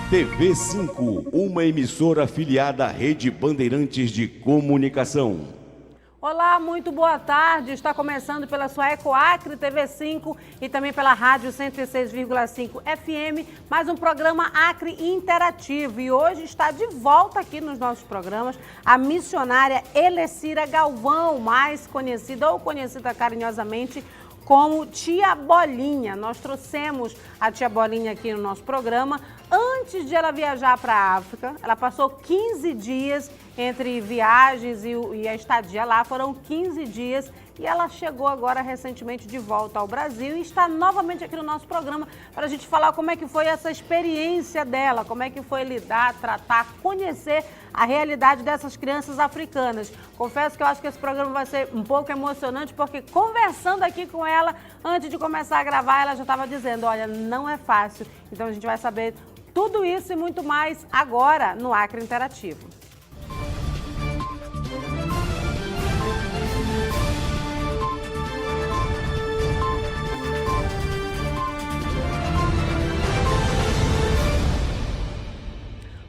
TV5, uma emissora afiliada à Rede Bandeirantes de Comunicação. Olá, muito boa tarde. Está começando pela sua Ecoacre TV5 e também pela Rádio 106,5 FM, mais um programa Acre Interativo. E hoje está de volta aqui nos nossos programas a missionária Elecira Galvão, mais conhecida ou conhecida carinhosamente como Tia Bolinha. Nós trouxemos a Tia Bolinha aqui no nosso programa. Antes de ela viajar para a África, ela passou 15 dias entre viagens e a estadia lá, foram 15 dias. E ela chegou agora recentemente de volta ao Brasil e está novamente aqui no nosso programa para a gente falar como é que foi essa experiência dela, como é que foi lidar, tratar, conhecer a realidade dessas crianças africanas. Confesso que eu acho que esse programa vai ser um pouco emocionante, porque conversando aqui com ela, antes de começar a gravar, ela já estava dizendo, olha, não é fácil. Então a gente vai saber tudo isso e muito mais agora no Acre Interativo.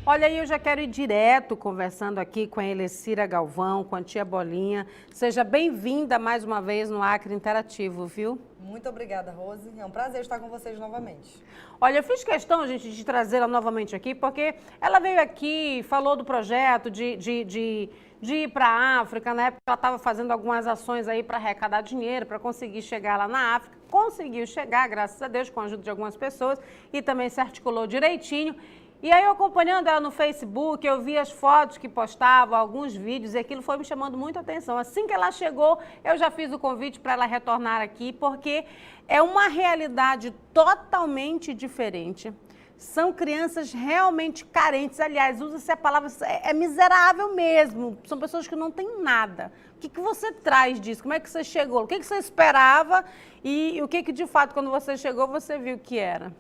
Olha aí, eu já quero ir direto conversando aqui com a Elecira Galvão, com a Tia Bolinha. Seja bem-vinda mais uma vez no Acre Interativo, viu? Muito obrigada, Rose. É um prazer estar com vocês novamente. Olha, eu fiz questão, gente, de trazê-la novamente aqui, porque ela veio aqui, falou do projeto de ir para a África. Na época ela estava fazendo algumas ações aí para arrecadar dinheiro, para conseguir chegar lá na África. Conseguiu chegar, graças a Deus, com a ajuda de algumas pessoas e também se articulou direitinho. E aí, eu acompanhando ela no Facebook, eu vi as fotos que postava, alguns vídeos, e aquilo foi me chamando muito a atenção. Assim que ela chegou, eu já fiz o convite para ela retornar aqui, porque é uma realidade totalmente diferente. São crianças realmente carentes, aliás, usa-se a palavra, é miserável mesmo, são pessoas que não têm nada. O que você traz disso? Como é que você chegou? O que você esperava e o que de fato, quando você chegou, você viu que era?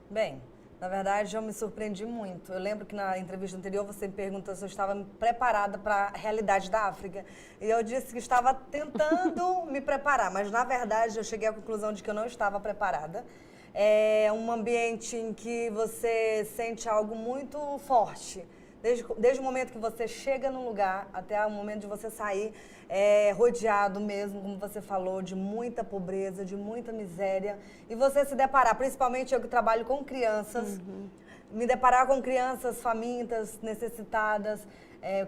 Bem, na verdade, eu me surpreendi muito. Eu lembro que na entrevista anterior você me perguntou se eu estava preparada para a realidade da África. E eu disse que estava tentando me preparar, mas na verdade eu cheguei à conclusão de que eu não estava preparada. É um ambiente em que você sente algo muito forte. Desde o momento que você chega num lugar até o momento de você sair, rodeado mesmo, como você falou, de muita pobreza, de muita miséria. E você se deparar, principalmente eu que trabalho com crianças, me deparar com crianças famintas, necessitadas,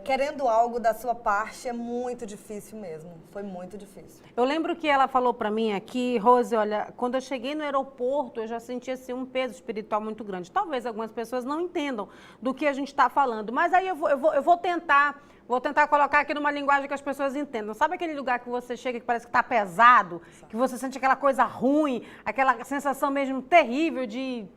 querendo algo da sua parte é muito difícil mesmo, foi muito difícil. Eu lembro que ela falou para mim aqui, Rose, olha, quando eu cheguei no aeroporto, eu já senti assim, um peso espiritual muito grande. Talvez algumas pessoas não entendam do que a gente está falando, mas aí eu vou tentar colocar aqui numa linguagem que as pessoas entendam. Sabe aquele lugar que você chega que parece que está pesado, que você sente aquela coisa ruim, aquela sensação mesmo terrível de,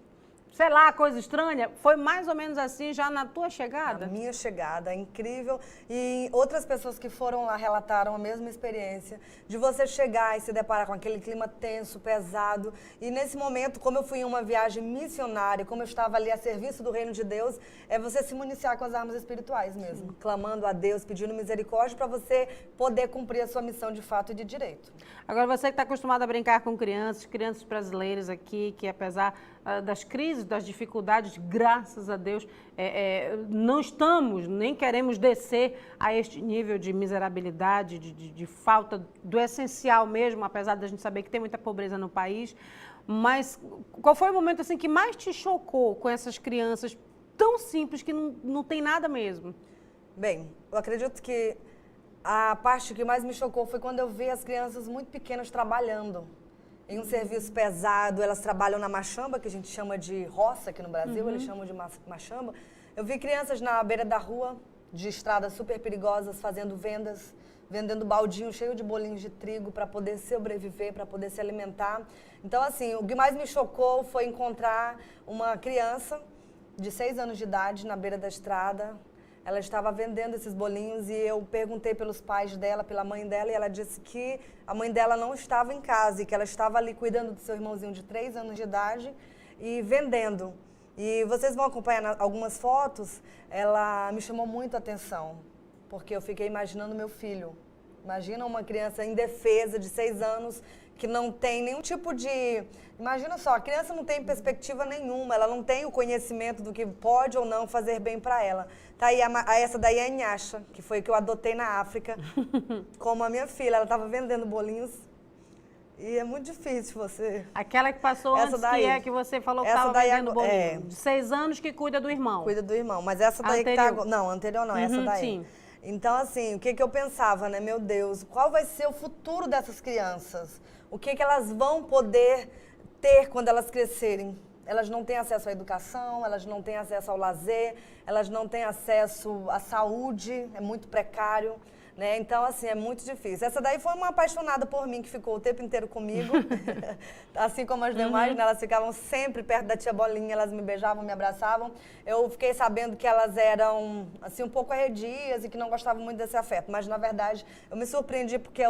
sei lá, coisa estranha? Foi mais ou menos assim já na tua chegada? A minha chegada, é incrível. E outras pessoas que foram lá relataram a mesma experiência de você chegar e se deparar com aquele clima tenso, pesado. E nesse momento, como eu fui em uma viagem missionária, como eu estava ali a serviço do reino de Deus, é você se municiar com as armas espirituais mesmo. Clamando a Deus, pedindo misericórdia para você poder cumprir a sua missão de fato e de direito. Agora, você que está acostumado a brincar com crianças brasileiras aqui, que apesar das crises, das dificuldades, graças a Deus, não estamos, nem queremos descer a este nível de miserabilidade, de falta do essencial mesmo, apesar da gente saber que tem muita pobreza no país. Mas qual foi o momento assim que mais te chocou com essas crianças tão simples que não tem nada mesmo? Bem, eu acredito que a parte que mais me chocou foi quando eu vi as crianças muito pequenas trabalhando em um serviço pesado. Elas trabalham na machamba, que a gente chama de roça aqui no Brasil, eles chamam de machamba. Eu vi crianças na beira da rua, de estradas super perigosas, fazendo vendas, vendendo baldinho cheio de bolinhos de trigo para poder sobreviver, para poder se alimentar. Então, assim, o que mais me chocou foi encontrar uma criança de 6 anos de idade na beira da estrada. Ela estava vendendo esses bolinhos e eu perguntei pelos pais dela, pela mãe dela, e ela disse que a mãe dela não estava em casa e que ela estava ali cuidando do seu irmãozinho de 3 anos de idade e vendendo. E vocês vão acompanhar algumas fotos, ela me chamou muito a atenção, porque eu fiquei imaginando meu filho Imagina uma criança indefesa de 6 anos que não tem nenhum tipo de... Imagina só, a criança não tem perspectiva nenhuma, ela não tem o conhecimento do que pode ou não fazer bem para ela. Tá aí, essa daí é a Nhasha, que foi que eu adotei na África, como a minha filha. Ela estava vendendo bolinhos e é muito difícil você... Aquela que passou Essa antes, daí. que você falou que Essa estava daí vendendo bolinho. é. De 6 anos que cuida do irmão. Cuida do irmão, mas essa daí Anterior. que tá... Não, anterior não, essa daí. Sim. Então, assim, o que eu pensava, né? Meu Deus, qual vai ser o futuro dessas crianças? O que elas vão poder ter quando elas crescerem? Elas não têm acesso à educação, elas não têm acesso ao lazer, elas não têm acesso à saúde, é muito precário, né? Então, assim, é muito difícil. Essa daí foi uma apaixonada por mim, que ficou o tempo inteiro comigo, assim como as demais, né? Elas ficavam sempre perto da tia Bolinha, elas me beijavam, me abraçavam. Eu fiquei sabendo que elas eram, assim, um pouco arredias e que não gostavam muito desse afeto, mas, na verdade, eu me surpreendi porque é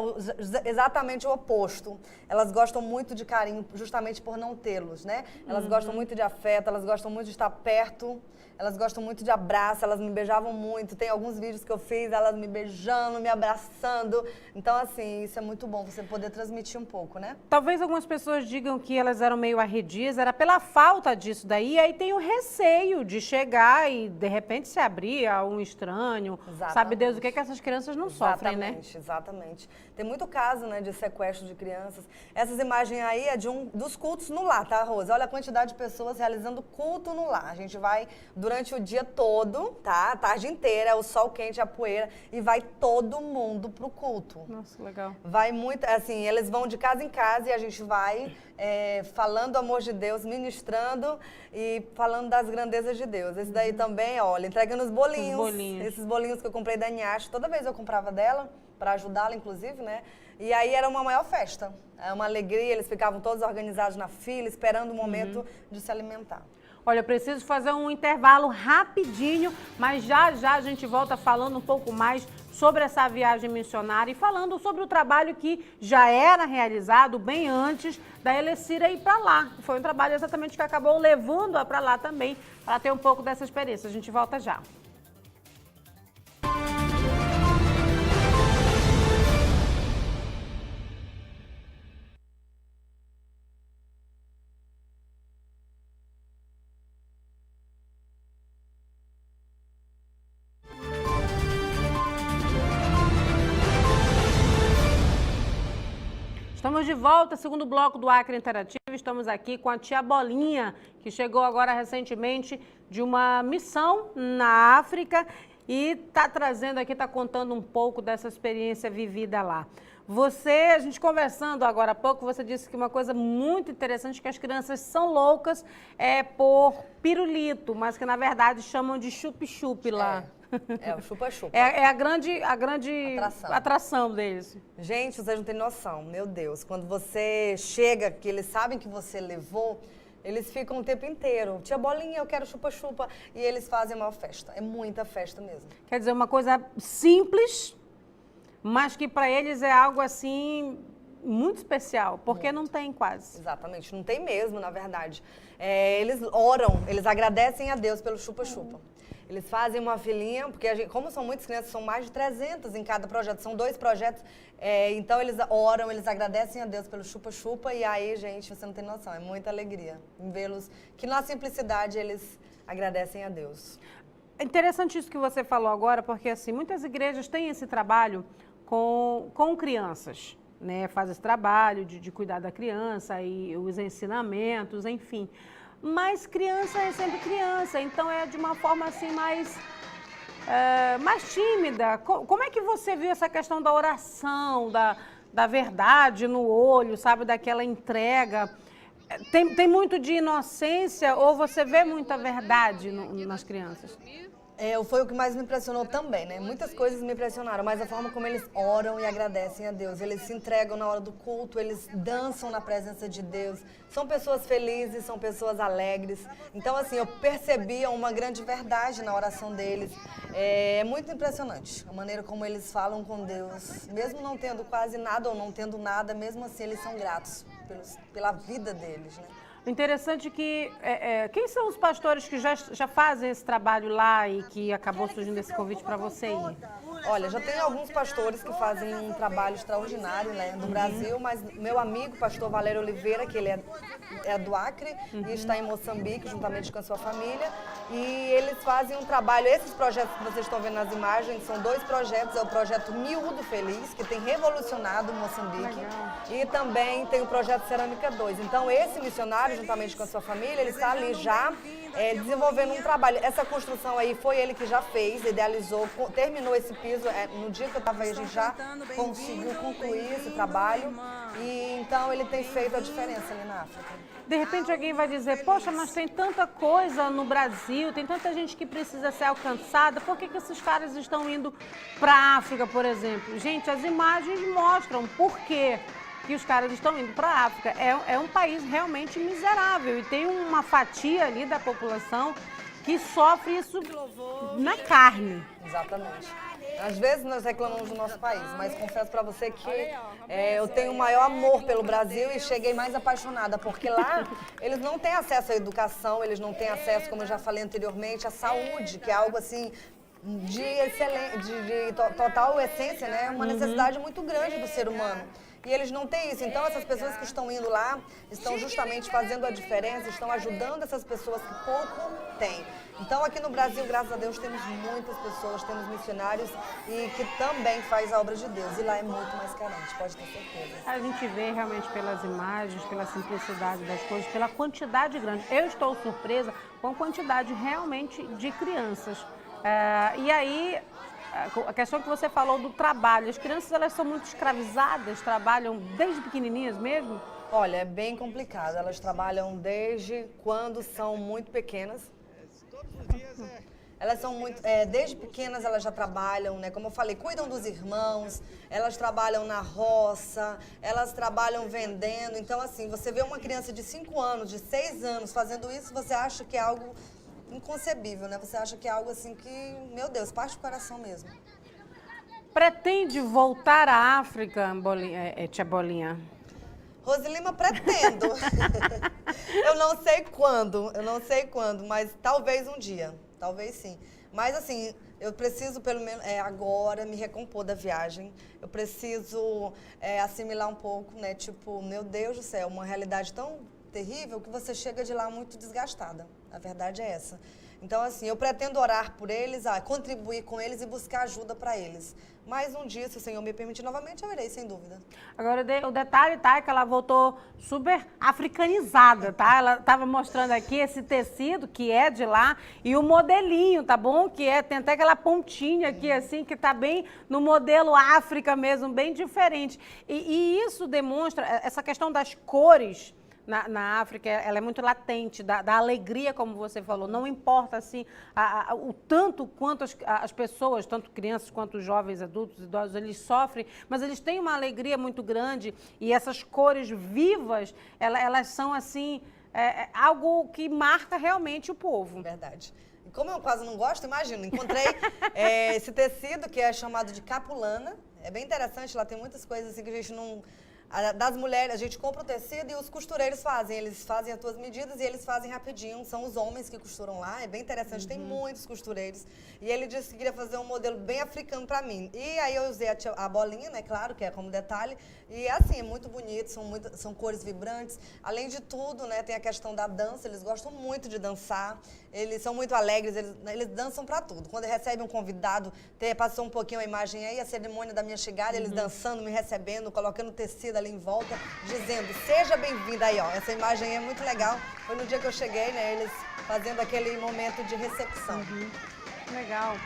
exatamente o oposto. Elas gostam muito de carinho justamente por não tê-los, né? Elas gostam muito de afeto, elas gostam muito de estar perto, elas gostam muito de abraço, elas me beijavam muito. Tem alguns vídeos que eu fiz, elas me beijando, me abraçando. Então, assim, isso é muito bom, você poder transmitir um pouco, né? Talvez algumas pessoas digam que elas eram meio arredias, era pela falta disso daí, e aí tem o receio de chegar e, de repente, se abrir a um estranho. Exatamente. Sabe Deus o que essas crianças não sofrem, né? Exatamente. Tem muito caso, né, de sequestro de crianças. Essas imagens aí é de dos cultos no lar, tá, Rosa? Olha a quantidade de pessoas realizando culto no lar. A gente vai durante o dia todo, tá? A tarde inteira, o sol quente, a poeira, e vai todo mundo pro culto. Nossa, legal. Vai muito, assim, eles vão de casa em casa e a gente vai falando do amor de Deus, ministrando e falando das grandezas de Deus. Esse daí também, olha, entregando os bolinhos. Os bolinhos. Esses bolinhos que eu comprei da Nhasha, toda vez eu comprava dela, para ajudá-la, inclusive, né? E aí era uma maior festa, é uma alegria, eles ficavam todos organizados na fila, esperando o momento de se alimentar. Olha, eu preciso fazer um intervalo rapidinho, mas já já a gente volta falando um pouco mais sobre essa viagem missionária e falando sobre o trabalho que já era realizado bem antes da Elecira ir para lá. Foi um trabalho exatamente que acabou levando-a para lá também, para ter um pouco dessa experiência. A gente volta já. Estamos de volta, segundo bloco do Acre Interativo. Estamos aqui com a tia Bolinha, que chegou agora recentemente de uma missão na África e está trazendo aqui, está contando um pouco dessa experiência vivida lá. A gente conversando agora há pouco, você disse que uma coisa muito interessante, que as crianças são loucas por pirulito, mas que na verdade chamam de chup-chup lá. É o chupa-chupa. É a grande atração deles. Gente, vocês não têm noção, meu Deus. Quando você chega, que eles sabem que você levou, eles ficam o tempo inteiro. Tia Bolinha, eu quero chupa-chupa. E eles fazem uma festa. É muita festa mesmo. Quer dizer, uma coisa simples, mas que para eles é algo assim muito especial, porque não tem quase. Exatamente, não tem mesmo, na verdade. Eles oram, eles agradecem a Deus pelo chupa-chupa. Eles fazem uma filinha, porque como são muitas crianças, são mais de 300 em cada projeto, são 2 projetos, então eles oram, eles agradecem a Deus pelo chupa-chupa, e aí, gente, você não tem noção, é muita alegria em vê-los, que na simplicidade eles agradecem a Deus. É interessante isso que você falou agora, porque assim, muitas igrejas têm esse trabalho com crianças, né? Faz esse trabalho de cuidar da criança e os ensinamentos, enfim. Mas criança é sempre criança, então é de uma forma assim mais tímida. Como é que você viu essa questão da oração, da verdade no olho, sabe, daquela entrega? Tem muito de inocência ou você vê muita verdade nas crianças? Foi o que mais me impressionou também, né? Muitas coisas me impressionaram, mas a forma como eles oram e agradecem a Deus. Eles se entregam na hora do culto, eles dançam na presença de Deus. São pessoas felizes, são pessoas alegres. Então, assim, eu percebia uma grande verdade na oração deles. É muito impressionante a maneira como eles falam com Deus. Mesmo não tendo quase nada ou não tendo nada, mesmo assim eles são gratos pela vida deles, né? Interessante que, quem são os pastores que já fazem esse trabalho lá e que acabou surgindo esse convite para você ir? Olha, já tem alguns pastores que fazem um trabalho extraordinário, né, no Brasil, mas meu amigo, pastor Valério Oliveira, que ele é do Acre e está em Moçambique, juntamente com a sua família, e eles fazem um trabalho, esses projetos que vocês estão vendo nas imagens, são 2 projetos, é o projeto Miúdo Feliz, que tem revolucionado Moçambique, e também tem o projeto Cerâmica 2. Então, esse missionário, juntamente com a sua família, ele está ali já desenvolvendo um trabalho. Essa construção aí foi ele que já fez, idealizou, terminou esse piso. No dia que eu estava aí, a gente já conseguiu concluir esse trabalho. E então ele tem feito a diferença ali na África. De repente alguém vai dizer, poxa, mas tem tanta coisa no Brasil, tem tanta gente que precisa ser alcançada, por que esses caras estão indo para a África, por exemplo? Gente, as imagens mostram por quê que os caras estão indo para a África. É um país realmente miserável e tem uma fatia ali da população que sofre isso na carne. Exatamente. Às vezes nós reclamamos do nosso país, mas confesso para você que eu tenho o maior amor pelo Brasil e cheguei mais apaixonada, porque lá eles não têm acesso à educação, eles não têm acesso, como eu já falei anteriormente, à saúde, que é algo assim de total essência, né? Uma necessidade muito grande do ser humano. E eles não têm isso. Então, essas pessoas que estão indo lá estão justamente fazendo a diferença, estão ajudando essas pessoas que pouco têm. Então, aqui no Brasil, graças a Deus, temos muitas pessoas, temos missionários e que também faz a obra de Deus. E lá é muito mais carente, pode ter certeza. A gente vê realmente pelas imagens, pela simplicidade das coisas, pela quantidade grande. Eu estou surpresa com a quantidade realmente de crianças. E aí, a questão que você falou do trabalho, as crianças elas são muito escravizadas, trabalham desde pequenininhas mesmo? Olha, é bem complicado, elas trabalham desde quando são muito pequenas. Elas são muito, desde pequenas elas já trabalham, né? Como eu falei, cuidam dos irmãos, elas trabalham na roça, elas trabalham vendendo. Então, assim, você vê uma criança de 5 anos, de 6 anos fazendo isso, você acha que é algo inconcebível, né? Você acha que é algo assim que, meu Deus, parte do coração mesmo. Pretende voltar à África, tia Bolinha? Rosilima, pretendo. Eu não sei quando, mas talvez um dia, talvez sim. Mas assim, eu preciso pelo menos agora me recompor da viagem, eu preciso assimilar um pouco, né? Tipo, meu Deus do céu, uma realidade tão terrível que você chega de lá muito desgastada. A verdade é essa. Então, assim, eu pretendo orar por eles, contribuir com eles e buscar ajuda para eles. Mas um dia, se o Senhor me permitir novamente, eu irei, sem dúvida. Agora, o detalhe, tá, é que ela voltou super africanizada, tá? Ela estava mostrando aqui esse tecido, que é de lá, e o modelinho, tá bom? Tem até aquela pontinha aqui, assim, que tá bem no modelo África mesmo, bem diferente. E isso demonstra, essa questão das cores na África, ela é muito latente, da alegria, como você falou. Não importa assim, o tanto quanto as pessoas, tanto crianças quanto jovens, adultos, idosos, eles sofrem, mas eles têm uma alegria muito grande e essas cores vivas, elas são assim, algo que marca realmente o povo. Verdade. E como eu quase não gosto, imagina, encontrei esse tecido que é chamado de capulana. É bem interessante, lá tem muitas coisas assim que a gente não... Das mulheres, a gente compra o tecido e os costureiros fazem. Eles fazem as tuas medidas e eles fazem rapidinho. São os homens que costuram lá, é bem interessante. Tem muitos costureiros. E ele disse que queria fazer um modelo bem africano pra mim. E aí eu usei a bolinha, né, claro, que é como detalhe. E assim, é muito bonito, são cores vibrantes. Além de tudo, né, tem a questão da dança. Eles gostam muito de dançar. Eles são muito alegres, eles dançam pra tudo. Quando recebem um convidado, passou um pouquinho a imagem aí, a cerimônia da minha chegada, eles dançando, me recebendo, colocando tecido ali em volta, dizendo, seja bem-vinda aí, ó. Essa imagem é muito legal. Foi no dia que eu cheguei, né, eles fazendo aquele momento de recepção. Legal.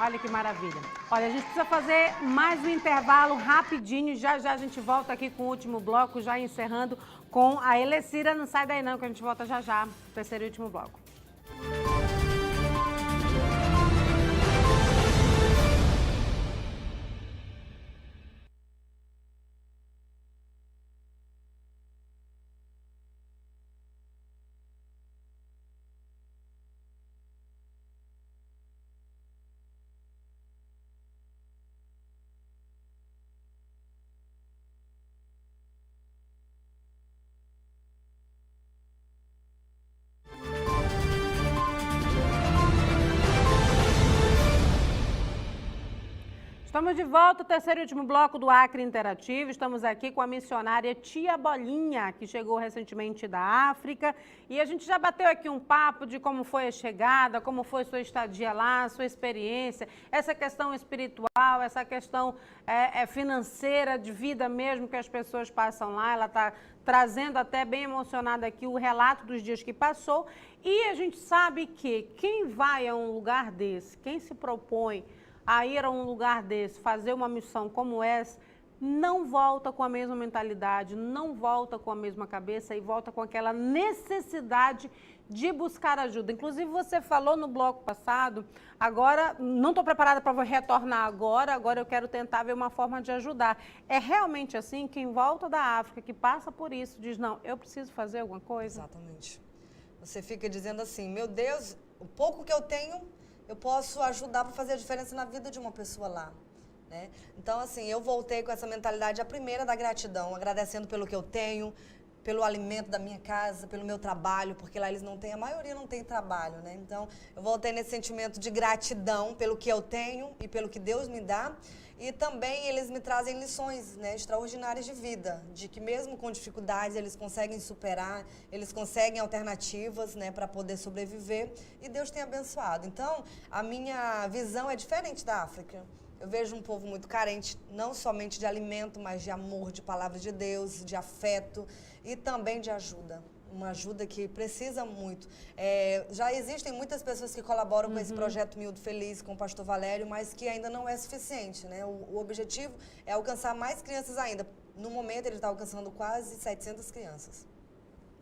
Olha que maravilha. Olha, a gente precisa fazer mais um intervalo rapidinho, já a gente volta aqui com o último bloco, já encerrando com a Elecira. Não sai daí não, que a gente volta já, terceiro e último bloco. Estamos de volta, o terceiro e último bloco do Acre Interativo. Estamos aqui com a missionária Tia Bolinha, que chegou recentemente da África. E a gente já bateu aqui um papo de como foi a chegada, como foi sua estadia lá, sua experiência, essa questão espiritual, essa questão financeira, de vida mesmo que as pessoas passam lá. Ela está trazendo até bem emocionada aqui o relato dos dias que passou. E a gente sabe que quem vai a um lugar desse, quem se propõe a ir a um lugar desse, fazer uma missão como essa, não volta com a mesma mentalidade, não volta com a mesma cabeça e volta com aquela necessidade de buscar ajuda. Inclusive, você falou no bloco passado, agora, não estou preparada para retornar agora eu quero tentar ver uma forma de ajudar. É realmente assim? Quem volta da África, que passa por isso, diz, não, eu preciso fazer alguma coisa? Exatamente. Você fica dizendo assim, meu Deus, o pouco que eu tenho, eu posso ajudar para fazer a diferença na vida de uma pessoa lá, né? Então, assim, eu voltei com essa mentalidade, a primeira da gratidão, agradecendo pelo que eu tenho, pelo alimento da minha casa, pelo meu trabalho, porque lá eles não têm, a maioria não tem trabalho, né? Então, eu voltei nesse sentimento de gratidão pelo que eu tenho e pelo que Deus me dá. E também eles me trazem lições, né, extraordinárias de vida, de que mesmo com dificuldades eles conseguem superar, eles conseguem alternativas, né, para poder sobreviver, e Deus tem abençoado. Então, a minha visão é diferente da África. Eu vejo um povo muito carente, não somente de alimento, mas de amor, de palavra de Deus, de afeto e também de ajuda. Uma ajuda que precisa muito. Já existem muitas pessoas que colaboram com esse projeto Miúdo Feliz, com o pastor Valério, mas que ainda não é suficiente, né? O objetivo é alcançar mais crianças ainda. No momento, ele está alcançando quase 700 crianças.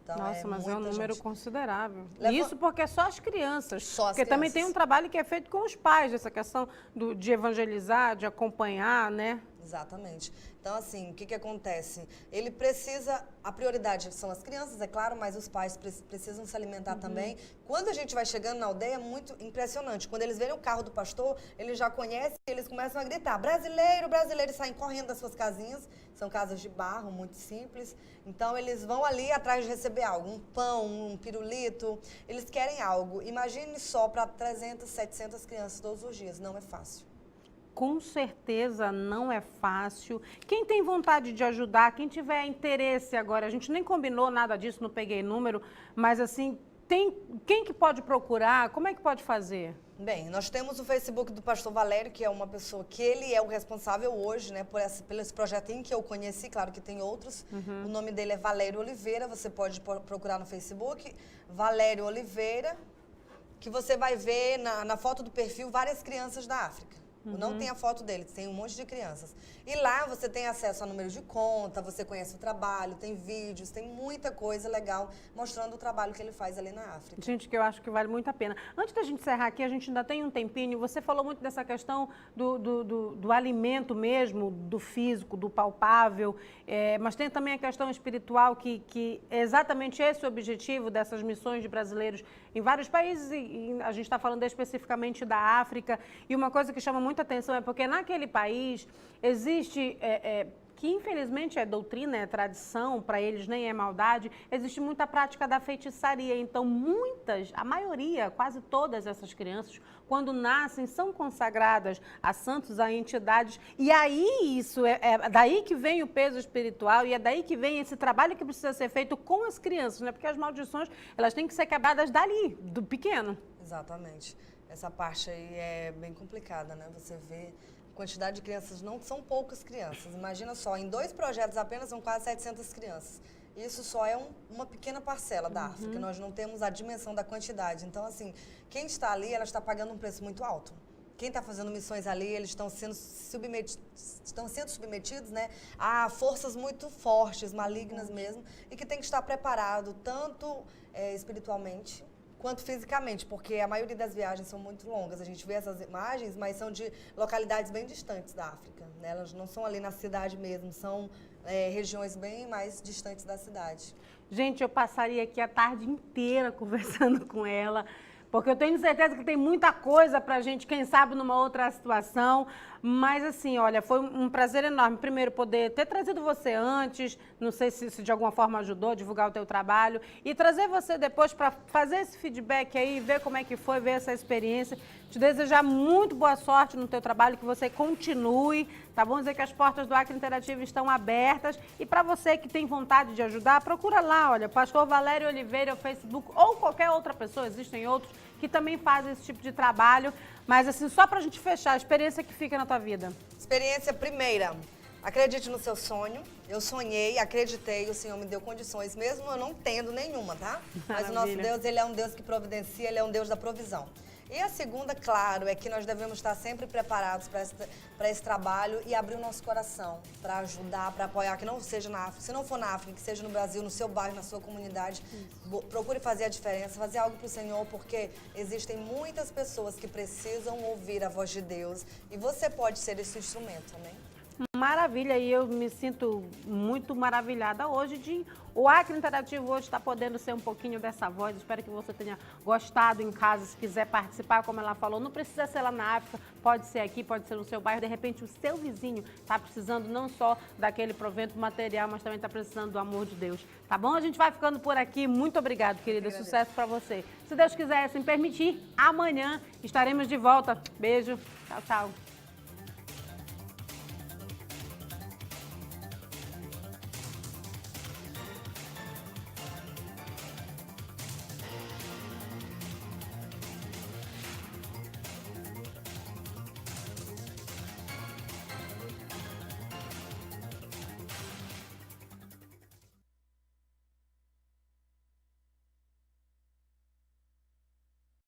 Então, nossa, mas é um número considerável. Isso porque é só as crianças. Só as porque crianças. Também tem um trabalho que é feito com os pais, essa questão de evangelizar, de acompanhar, né? Exatamente. Então, assim, o que acontece? Ele precisa, a prioridade são as crianças, é claro, mas os pais precisam se alimentar também. Quando a gente vai chegando na aldeia, é muito impressionante. Quando eles verem o carro do pastor, eles já conhecem, eles começam a gritar, brasileiro, brasileiro, e saem correndo das suas casinhas. São casas de barro, muito simples. Então, eles vão ali atrás de receber algo, um pão, um pirulito. Eles querem algo. Imagine só para 300, 700 crianças todos os dias. Não é fácil. Com certeza não é fácil. Quem tem vontade de ajudar, quem tiver interesse agora, a gente nem combinou nada disso, não peguei número, mas assim, quem que pode procurar? Como é que pode fazer? Bem, nós temos o Facebook do pastor Valério, que é uma pessoa que ele é o responsável hoje, né, por esse projeto em que eu conheci, claro que tem outros. O nome dele é Valério Oliveira, você pode procurar no Facebook, Valério Oliveira, que você vai ver na foto do perfil várias crianças da África. Não tem a foto dele, tem um monte de crianças. E lá você tem acesso a número de conta, você conhece o trabalho, tem vídeos, tem muita coisa legal mostrando o trabalho que ele faz ali na África. Gente, que eu acho que vale muito a pena. Antes da gente encerrar aqui, a gente ainda tem um tempinho, você falou muito dessa questão do alimento mesmo, do físico, do palpável, mas tem também a questão espiritual, que é exatamente esse o objetivo dessas missões de brasileiros em vários países, e a gente está falando especificamente da África, e uma coisa que chama muita atenção é porque naquele país existe, que infelizmente é doutrina, é tradição, para eles nem é maldade, existe muita prática da feitiçaria. Então a maioria, quase todas essas crianças, quando nascem, são consagradas a santos, a entidades, e aí é daí que vem o peso espiritual e é daí que vem esse trabalho que precisa ser feito com as crianças, né? Porque as maldições, elas têm que ser quebradas dali, do pequeno. Exatamente. Essa parte aí é bem complicada, né? Você vê a quantidade de crianças, não são poucas crianças. Imagina só, em 2 projetos apenas são quase 700 crianças. Isso só é uma pequena parcela da África, nós não temos a dimensão da quantidade. Então, assim, quem está ali, ela está pagando um preço muito alto. Quem está fazendo missões ali, eles estão sendo submetidos, né, a forças muito fortes, malignas mesmo, e que tem que estar preparado, tanto espiritualmente, quanto fisicamente, porque a maioria das viagens são muito longas. A gente vê essas imagens, mas são de localidades bem distantes da África, né? Elas não são ali na cidade mesmo, são regiões bem mais distantes da cidade. Gente, eu passaria aqui a tarde inteira conversando com ela, porque eu tenho certeza que tem muita coisa pra gente, quem sabe, numa outra situação. Mas assim, olha, foi um prazer enorme, primeiro, poder ter trazido você antes, não sei se de alguma forma ajudou a divulgar o teu trabalho, e trazer você depois para fazer esse feedback aí, ver como é que foi, ver essa experiência. Te desejar muito boa sorte no teu trabalho, que você continue, tá bom? Dizer que as portas do Acre Interativo estão abertas, e para você que tem vontade de ajudar, procura lá, olha, Pastor Valério Oliveira, o Facebook, ou qualquer outra pessoa, existem outros que também fazem esse tipo de trabalho. Mas assim, só pra gente fechar, a experiência que fica na tua vida. Experiência primeira, acredite no seu sonho. Eu sonhei, acreditei, o Senhor me deu condições, mesmo eu não tendo nenhuma, tá? Mas o nosso Deus, Ele é um Deus que providencia, Ele é um Deus da provisão. E a segunda, claro, é que nós devemos estar sempre preparados para esse trabalho e abrir o nosso coração para ajudar, para apoiar, que não seja na África, se não for na África, que seja no Brasil, no seu bairro, na sua comunidade. Procure fazer a diferença, fazer algo para o Senhor, porque existem muitas pessoas que precisam ouvir a voz de Deus e você pode ser esse instrumento, amém? Maravilha, e eu me sinto muito maravilhada hoje de o Acre Interativo hoje está podendo ser um pouquinho dessa voz. Espero que você tenha gostado em casa, se quiser participar, como ela falou, não precisa ser lá na África, pode ser aqui, pode ser no seu bairro, de repente o seu vizinho está precisando não só daquele provento material, mas também está precisando do amor de Deus, tá bom? A gente vai ficando por aqui, muito obrigado, querida, sucesso para você. Se Deus quiser, assim permitir, amanhã estaremos de volta. Beijo, tchau, tchau.